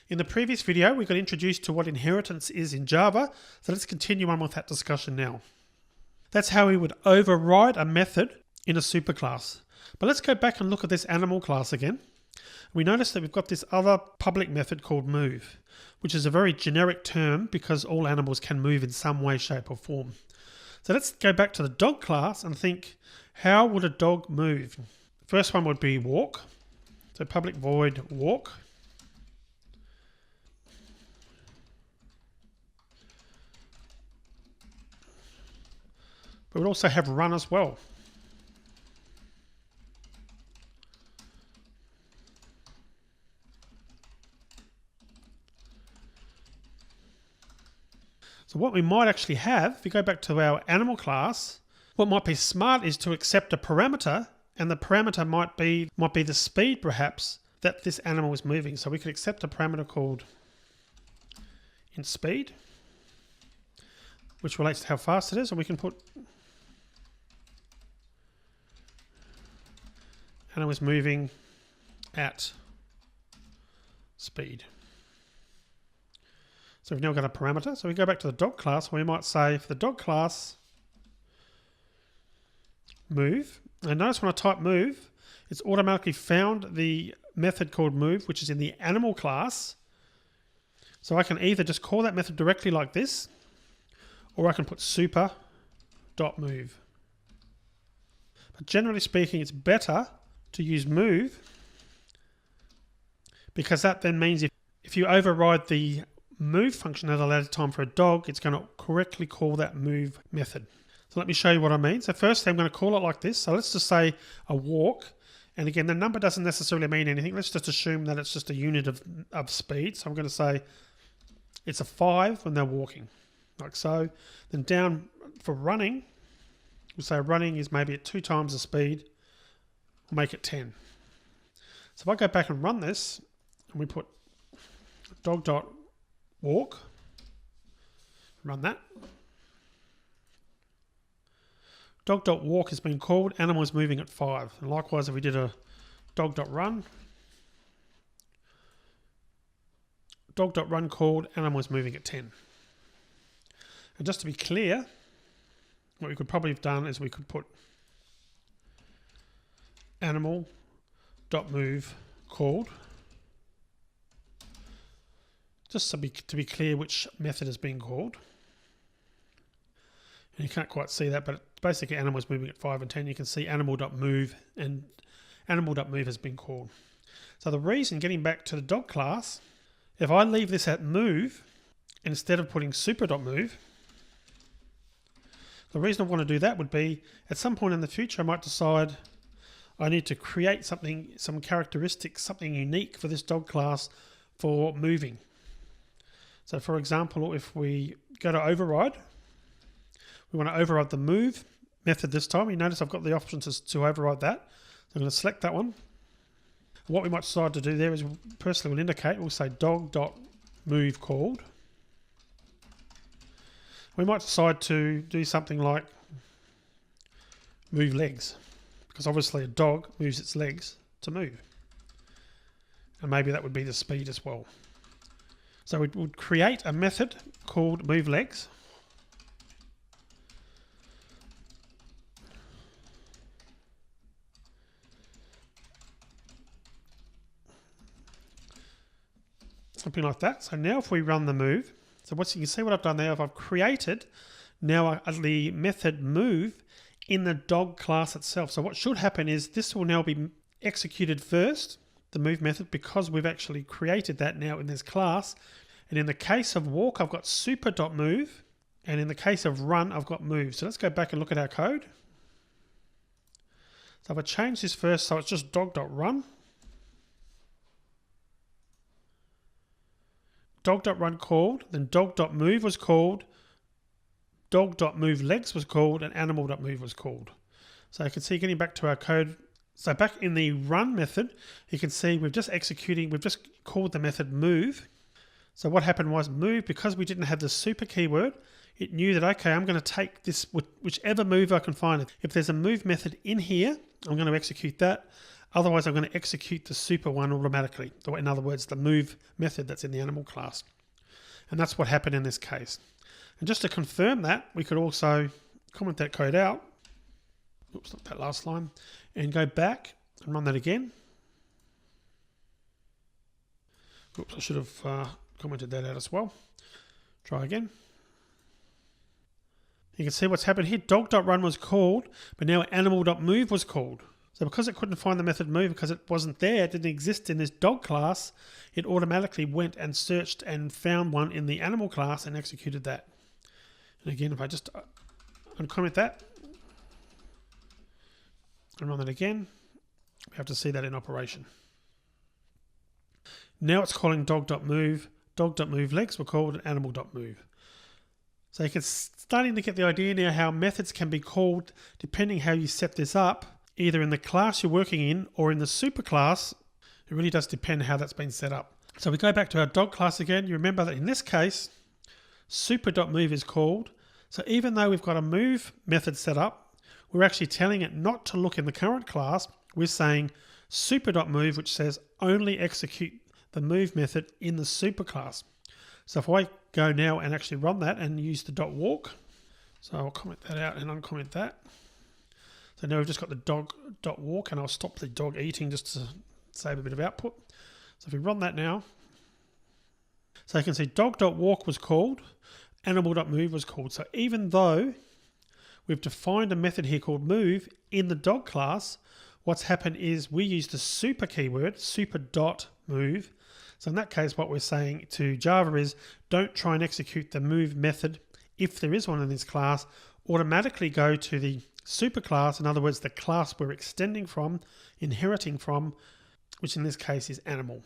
In the previous video, we got introduced to what inheritance is in Java, so let's continue on with that discussion now. That's how we would override a method in a superclass. But let's go back and look at this animal class again. We notice that we've got this other public method called move, which is a very generic term because all animals can move in some way, shape or form. So let's go back to the dog class and think, how would a dog move? First one would be walk. So public void walk. But we'd also have run as well. So what we might actually have, if we go back to our animal class, what might be smart is to accept a parameter, and the parameter might be the speed perhaps that this animal is moving. So we could accept a parameter called int speed, which relates to how fast it is, and we can put animal is moving at speed. So we've now got a parameter. So we go back to the dog class, where we might say for the dog class move, and notice when I type move, it's automatically found the method called move, which is in the animal class. So I can either just call that method directly like this, or I can put super.move. But generally speaking, it's better to use move, because that then means if you override the move function at a later time for a dog, it's going to correctly call that move method. So let me show you what I mean. So first I'm going to call it like this. So let's just say a walk. And again, the number doesn't necessarily mean anything. Let's just assume that it's just a unit of speed. So I'm going to say it's a 5 when they're walking, like so. Then down for running, we'll say running is maybe at 2 times the speed. We'll make it 10. So if I go back and run this, and we put dog.walk, run that. Dog.walk has been called, animal is moving at 5. And likewise, if we did a dog.run, dog.run called, animal is moving at 10. And just to be clear, what we could probably have done is we could put animal.move called, just to be clear which method is being called. And you can't quite see that, but basically animal is moving at 5 and 10. You can see animal.move, and animal.move has been called. So the reason, getting back to the dog class, if I leave this at move instead of putting super.move, the reason I want to do that would be at some point in the future I might decide I need to create something, some characteristics, something unique for this dog class for moving. So for example, if we go to override, we want to override the move method this time. You notice I've got the option to override that. So I'm going to select that one. What we might decide to do there is, personally we'll indicate, we'll say dog.move called. We might decide to do something like move legs, because obviously a dog moves its legs to move. And maybe that would be the speed as well. So we would create a method called move legs. Something like that. So now if we run the move, so you can see what I've done there, I've created now the method move in the dog class itself. So what should happen is this will now be executed first, the move method, because we've actually created that now in this class. And in the case of walk, I've got super.move, and in the case of run, I've got move. So let's go back and look at our code. So if I change this first, so it's just dog.run, dog.run called, then dog.move was called, dog.move legs was called, and animal.move was called. So you can see, getting back to our code, so back in the run method, you can see we've just called the method move. So what happened was move, because we didn't have the super keyword, it knew that, okay, I'm going to take this, whichever move I can find. If there's a move method in here, I'm going to execute that. Otherwise, I'm going to execute the super one automatically. In other words, the move method that's in the animal class. And that's what happened in this case. And just to confirm that, we could also comment that code out. Oops, not that last line. And go back and run that again. Oops, I should have commented that out as well. Try again. You can see what's happened here. Dog.run was called, but now animal.move was called. So because it couldn't find the method move because it wasn't there, it didn't exist in this dog class, it automatically went and searched and found one in the animal class and executed that. And again, if I just uncomment that and run that again, we have to see that in operation. Now it's calling dog.move. Dog.move legs were called animal.move. So you can starting to get the idea now how methods can be called depending how you set this up, either in the class you're working in or in the superclass. It really does depend how that's been set up. So we go back to our dog class again. You remember that in this case, super.move is called. So even though we've got a move method set up, we're actually telling it not to look in the current class. We're saying super.move, which says only execute the move method in the superclass. So if I go now and actually run that and use the .walk, so I'll comment that out and uncomment that. So now we've just got the dog.walk, and I'll stop the dog eating just to save a bit of output. So if we run that now, so you can see dog.walk was called, animal.move was called. So even though we've defined a method here called move in the dog class, what's happened is we use the super keyword, super.move. So in that case, what we're saying to Java is don't try and execute the move method if there is one in this class. Automatically go to the superclass, in other words, the class we're extending from, inheriting from, which in this case is animal.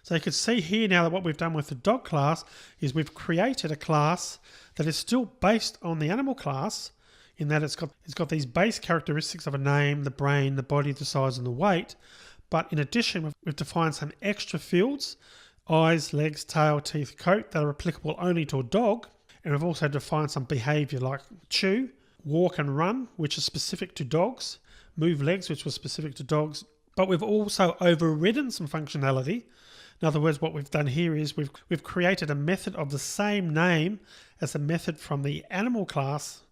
So you can see here now that what we've done with the dog class is we've created a class that is still based on the animal class, in that it's got these base characteristics of a name, the brain, the body, the size, and the weight. But in addition, we've defined some extra fields, eyes, legs, tail, teeth, coat, that are applicable only to a dog. And we've also defined some behavior like chew, walk and run, which is specific to dogs, move legs, which was specific to dogs. But we've also overridden some functionality. In other words, what we've done here is we've created a method of the same name as a method from the animal class,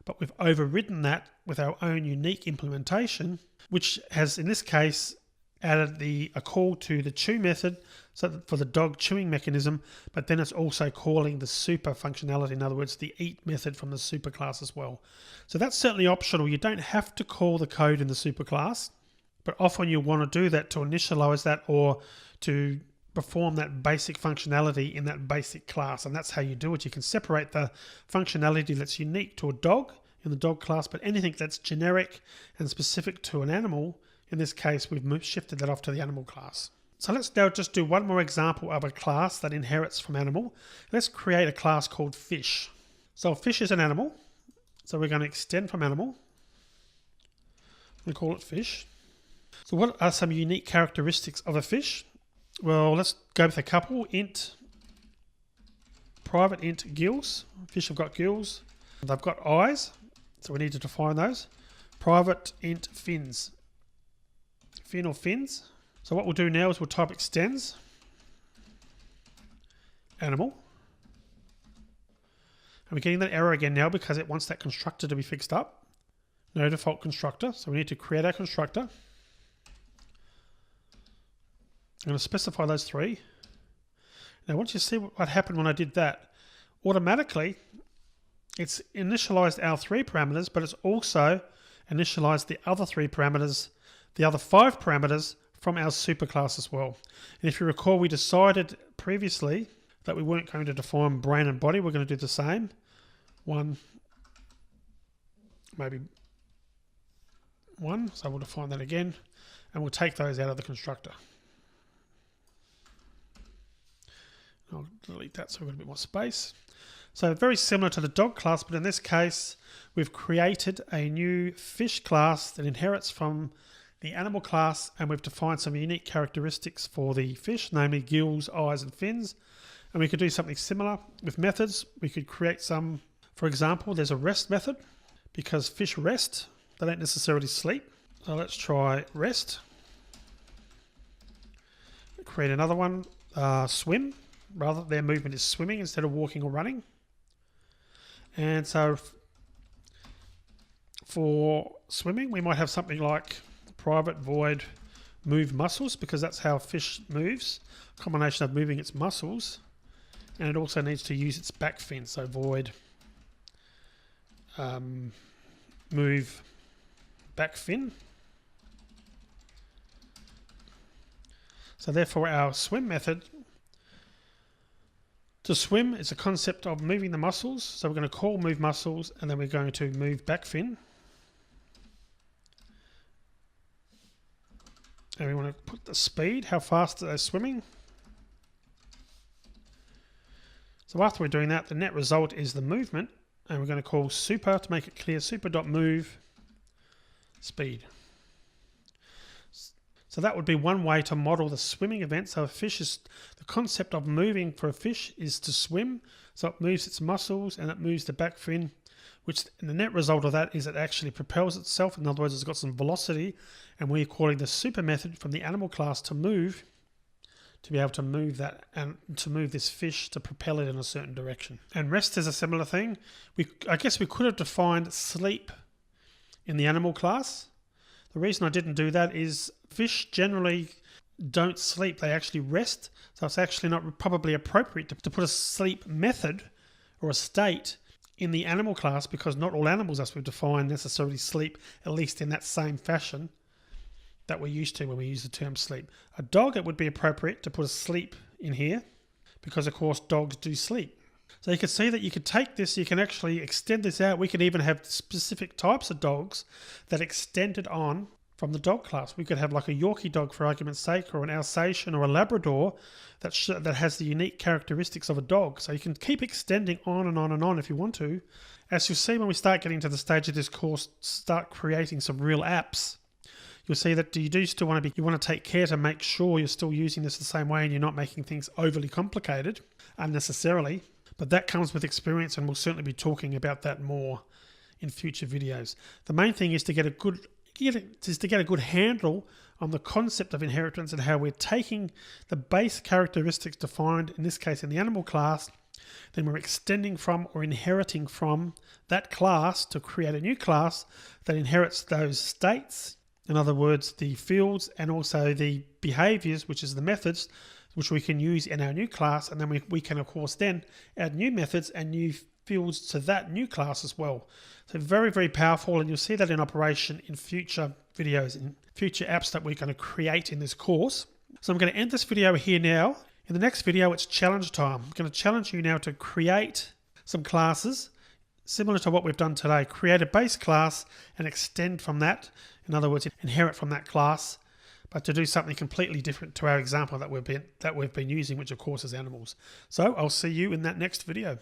but we've overridden that with our own unique implementation, which has, in this case, added a call to the chew method for the dog chewing mechanism, but then it's also calling the super functionality, in other words, the eat method from the super class as well. So that's certainly optional. You don't have to call the code in the super class, but often you want to do that to initialize that or to perform that basic functionality in that basic class. And that's how you do it. You can separate the functionality that's unique to a dog in the dog class, but anything that's generic and specific to an animal, in this case, we've shifted that off to the animal class. So let's now just do one more example of a class that inherits from animal. Let's create a class called fish. So fish is an animal. So we're going to extend from animal. We call it fish. So what are some unique characteristics of a fish? Well, let's go with a couple. Int, private int gills. Fish have got gills. They've got eyes, so we need to define those. Private int fins. Fin or fins. So what we'll do now is we'll type extends animal. And we're getting that error again now because it wants that constructor to be fixed up. No default constructor, so we need to create our constructor. I'm going to specify those three. Now once you see what happened when I did that, automatically it's initialized our three parameters, but it's also initialized the other three parameters, the other 5 parameters from our superclass as well. And if you recall, we decided previously that we weren't going to define brain and body. We're going to do the same. One, maybe one. So we'll define that again, and we'll take those out of the constructor. I'll delete that so we've got a bit more space. So very similar to the dog class, but in this case, we've created a new fish class that inherits from the animal class, and we've defined some unique characteristics for the fish, namely gills, eyes, and fins. And we could do something similar with methods. We could create some, for example, there's a rest method, because fish rest, they don't necessarily sleep. So let's try rest. Create another one, swim. Rather, their movement is swimming instead of walking or running. And so for swimming, we might have something like private void move muscles, because that's how a fish moves. A combination of moving its muscles, and it also needs to use its back fin. So void move back fin. So therefore our swim method, to swim is a concept of moving the muscles. So we're going to call move muscles, and then we're going to move back fin. And we want to put the speed, how fast they're swimming. So after we're doing that, the net result is the movement, and we're going to call super to make it clear, super.move speed. So that would be one way to model the swimming event. So a fish is, the concept of moving for a fish is to swim. So it moves its muscles and it moves the back fin, which the net result of that is it actually propels itself. In other words, it's got some velocity, and we're calling the super method from the animal class to move, to be able to move that and to move this fish to propel it in a certain direction. And rest is a similar thing. I guess we could have defined sleep in the animal class. The reason I didn't do that is fish generally don't sleep, they actually rest. So it's actually not probably appropriate to put a sleep method or a state in the animal class, because not all animals, as we've defined, necessarily sleep, at least in that same fashion that we're used to when we use the term sleep. A dog, it would be appropriate to put a sleep in here, because of course dogs do sleep. So you can see that you could take this, you can actually extend this out. We could even have specific types of dogs that extended on from the dog class. We could have like a Yorkie dog, for argument's sake, or an Alsatian or a Labrador that has the unique characteristics of a dog. So you can keep extending on and on and on if you want to. As you'll see when we start getting to the stage of this course, start creating some real apps, you'll see that you want to take care to make sure you're still using this the same way and you're not making things overly complicated unnecessarily. But that comes with experience, and we'll certainly be talking about that more in future videos. The main thing is to get a good handle on the concept of inheritance and how we're taking the base characteristics defined, in this case in the animal class, then we're extending from or inheriting from that class to create a new class that inherits those states. In other words, the fields and also the behaviors, which is the methods, which we can use in our new class, and then we can of course then add new methods and new fields to that new class as well. So very, very powerful, and you'll see that in operation in future videos, in future apps that we're going to create in this course. So I'm going to end this video here now. In the next video, it's challenge time. I'm going to challenge you now to create some classes similar to what we've done today. Create a base class and extend from that. In other words, inherit from that class, but to do something completely different to our example that we've been using, which of course is animals. So I'll see you in that next video.